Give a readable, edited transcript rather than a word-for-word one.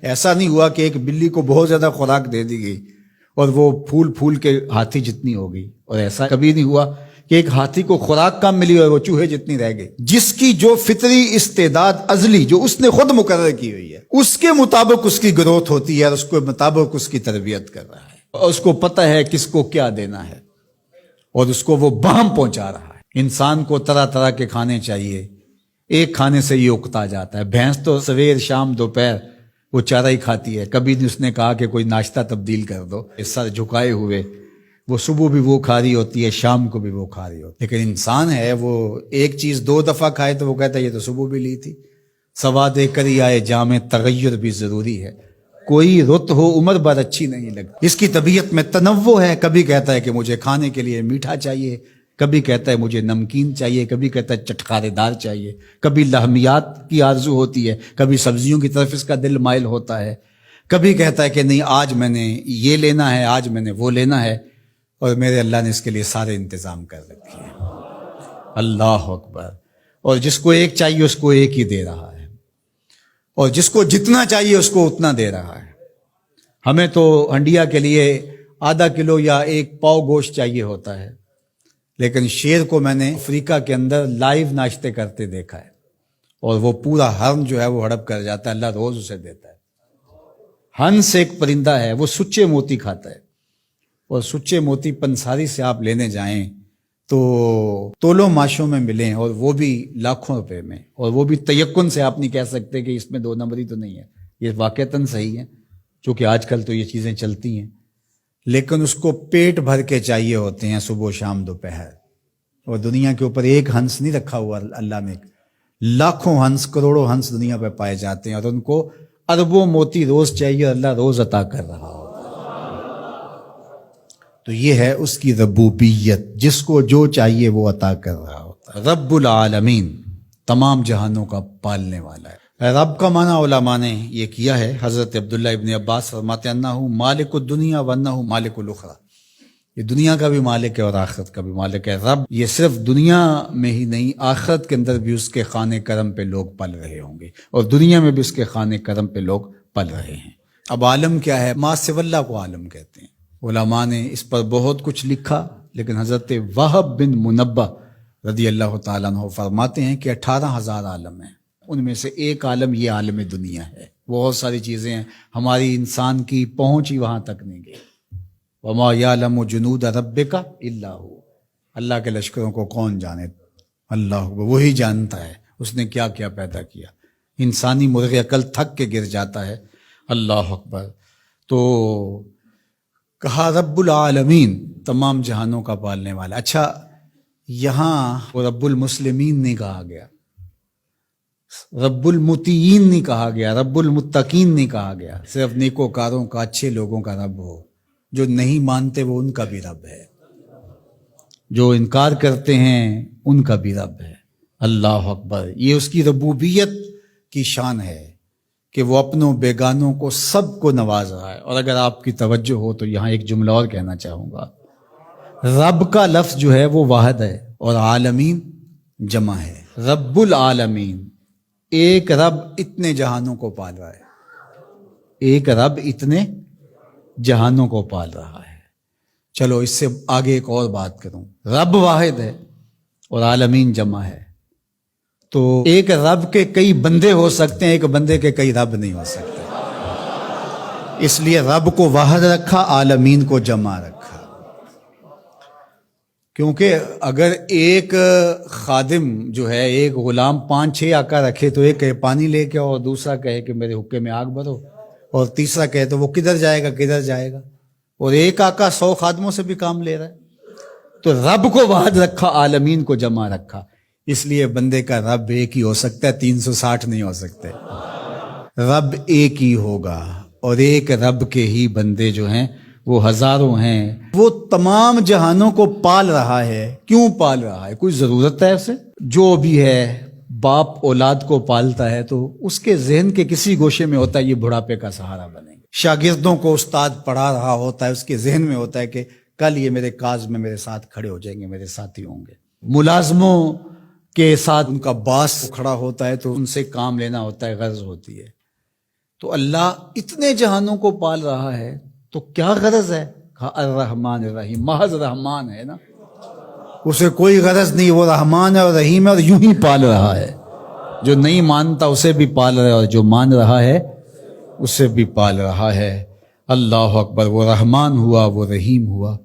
ایسا نہیں ہوا کہ ایک بلی کو بہت زیادہ خوراک دے دی گئی اور وہ پھول پھول کے ہاتھی جتنی ہو گئی، اور ایسا کبھی نہیں ہوا کہ ایک ہاتھی کو خوراک کم ملی اور وہ چوہے جتنی رہ گئی۔ جس کی جو فطری استعداد ازلی جو اس نے خود مقرر کی ہوئی ہے، اس کے مطابق اس کی گروتھ ہوتی ہے اور اس کے مطابق اس کی تربیت کر رہا ہے، اور اس کو پتہ ہے کس کو کیا دینا ہے، اور اس کو وہ بہم پہنچا رہا ہے۔ انسان کو طرح طرح کے کھانے چاہیے، ایک کھانے سے یہ اکتا جاتا ہے۔ بھینس تو سویر شام دوپہر وہ چارہ ہی کھاتی ہے، کبھی نہیں اس نے کہا کہ کوئی ناشتہ تبدیل کر دو۔ سر جھکائے ہوئے وہ صبح بھی وہ کھا رہی ہوتی ہے، شام کو بھی وہ کھا رہی ہوتی ہے، لیکن انسان ہے وہ ایک چیز 2 دفعہ کھائے تو وہ کہتا ہے یہ تو صبح بھی لی تھی۔ سواد کر ہی آئے جام تغیر بھی ضروری ہے، کوئی رت ہو عمر بھر اچھی نہیں لگتی۔ اس کی طبیعت میں تنوع ہے، کبھی کہتا ہے کہ مجھے کھانے کے لیے میٹھا چاہیے، کبھی کہتا ہے مجھے نمکین چاہیے، کبھی کہتا ہے چٹخارے دار چاہیے، کبھی لحمیات کی آرزو ہوتی ہے، کبھی سبزیوں کی طرف اس کا دل مائل ہوتا ہے، کبھی کہتا ہے کہ نہیں آج میں نے یہ لینا ہے، آج میں نے وہ لینا ہے، اور میرے اللہ نے اس کے لیے سارے انتظام کر رکھے ہیں۔ اللہ اکبر۔ اور جس کو ایک چاہیے اس کو ایک ہی دے رہا ہے، اور جس کو جتنا چاہیے اس کو اتنا دے رہا ہے۔ ہمیں تو ہنڈیا کے لیے ½ کلو یا 1 پاؤ گوشت چاہیے ہوتا ہے، لیکن شیر کو میں نے افریقہ کے اندر لائیو ناشتے کرتے دیکھا ہے، اور وہ پورا ہرن جو ہے وہ ہڑپ کر جاتا ہے، اللہ روز اسے دیتا ہے۔ ہنس ایک پرندہ ہے، وہ سچے موتی کھاتا ہے، اور سچے موتی پنساری سے آپ لینے جائیں تو تولوں ماشوں میں ملیں، اور وہ بھی لاکھوں روپے میں، اور وہ بھی تیقن سے آپ نہیں کہہ سکتے کہ اس میں 2 نمبری تو نہیں ہے، یہ واقعتاً صحیح ہے، چونکہ آج کل تو یہ چیزیں چلتی ہیں، لیکن اس کو پیٹ بھر کے چاہیے ہوتے ہیں صبح شام دوپہر۔ اور دنیا کے اوپر ایک ہنس نہیں رکھا ہوا اللہ نے، لاکھوں ہنس کروڑوں ہنس دنیا پہ پائے جاتے ہیں، اور ان کو اربوں موتی روز چاہیے، اللہ روز عطا کر رہا ہو۔ تو یہ ہے اس کی ربوبیت، جس کو جو چاہیے وہ عطا کر رہا ہوتا ہے۔ رب العالمین، تمام جہانوں کا پالنے والا ہے۔ رب کا معنی علماء نے یہ کیا ہے، حضرت عبداللہ ابن عباس فرماتے ہیں انہ مالک الدنیا وانہ مالک الاخرى، یہ دنیا کا بھی مالک ہے اور آخرت کا بھی مالک ہے۔ رب یہ صرف دنیا میں ہی نہیں، آخرت کے اندر بھی اس کے خانے کرم پہ لوگ پل رہے ہوں گے، اور دنیا میں بھی اس کے خانے کرم پہ لوگ پل رہے ہیں۔ اب عالم کیا ہے؟ ما سوی اللہ کو عالم کہتے ہیں۔ علماء نے اس پر بہت کچھ لکھا، لیکن حضرت وہب بن منبہ رضی اللہ تعالیٰ عنہ فرماتے ہیں کہ 18,000 عالم ہیں، ان میں سے ایک عالم یہ عالم دنیا ہے۔ بہت ساری چیزیں ہیں، ہماری انسان کی پہنچ ہی وہاں تک نہیں گئی۔ وما یعلم جنود ربک الا هو، اللہ کے لشکروں کو کون جانے؟ اللہ وہی جانتا ہے اس نے کیا کیا پیدا کیا۔ انسانی مرغ عقل تھک کے گر جاتا ہے۔ اللہ اکبر۔ تو کہا رب العالمین، تمام جہانوں کا پالنے والا۔ اچھا، یہاں رب المسلمین نہیں کہا گیا، رب المطیعین نہیں کہا گیا، رب المتقین نہیں کہا گیا، صرف نیکوکاروں کا، اچھے لوگوں کا رب ہو۔ جو نہیں مانتے وہ ان کا بھی رب ہے، جو انکار کرتے ہیں ان کا بھی رب ہے۔ اللہ اکبر۔ یہ اس کی ربوبیت کی شان ہے کہ وہ اپنوں بیگانوں کو سب کو نواز رہا ہے۔ اور اگر آپ کی توجہ ہو تو یہاں ایک جملہ اور کہنا چاہوں گا، رب کا لفظ جو ہے وہ واحد ہے اور عالمین جمع ہے۔ رب العالمین، ایک رب اتنے جہانوں کو پال رہا ہے، ایک رب اتنے جہانوں کو پال رہا ہے۔ چلو اس سے آگے ایک اور بات کروں، رب واحد ہے اور عالمین جمع ہے، تو ایک رب کے کئی بندے ہو سکتے ہیں، ایک بندے کے کئی رب نہیں ہو سکتے۔ اس لیے رب کو واحد رکھا، عالمین کو جمع رکھا، کیونکہ اگر ایک خادم جو ہے، ایک غلام 5-6 آقا رکھے تو ایک کہے پانی لے کے، اور دوسرا کہے کہ میرے حقے میں آگ بھرو، اور تیسرا کہے تو وہ کدھر جائے گا کدھر جائے گا، اور ایک آقا 100 خادموں سے بھی کام لے رہا ہے۔ تو رب کو واحد رکھا، عالمین کو جمع رکھا، اس لیے بندے کا رب ایک ہی ہو سکتا ہے، 360 نہیں ہو سکتے۔ رب ایک ہی ہوگا، اور ایک رب کے ہی بندے جو ہیں وہ ہزاروں ہیں۔ وہ تمام جہانوں کو پال رہا ہے۔ کیوں پال رہا ہے؟ کوئی ضرورت ہے اسے؟ جو بھی ہے، باپ اولاد کو پالتا ہے تو اس کے ذہن کے کسی گوشے میں ہوتا ہے یہ بڑھاپے کا سہارا بنے گا۔ شاگردوں کو استاد پڑھا رہا ہوتا ہے، اس کے ذہن میں ہوتا ہے کہ کل یہ میرے کاز میں میرے ساتھ کھڑے ہو جائیں گے، میرے ساتھی ہوں گے۔ ملازموں کے ساتھ ان کا باس کھڑا ہوتا ہے تو ان سے کام لینا ہوتا ہے، غرض ہوتی ہے۔ تو اللہ اتنے جہانوں کو پال رہا ہے تو کیا غرض ہے؟ کہا الرحمن الرحیم، محض رحمان ہے نا، اسے کوئی غرض نہیں، وہ رحمان ہے اور رحیم ہے اور یوں ہی پال رہا ہے. جو نہیں مانتا اسے بھی پال رہا ہے اور جو مان رہا ہے اسے بھی پال رہا ہے. اللہ اکبر، وہ رحمان ہوا، وہ رحیم ہوا.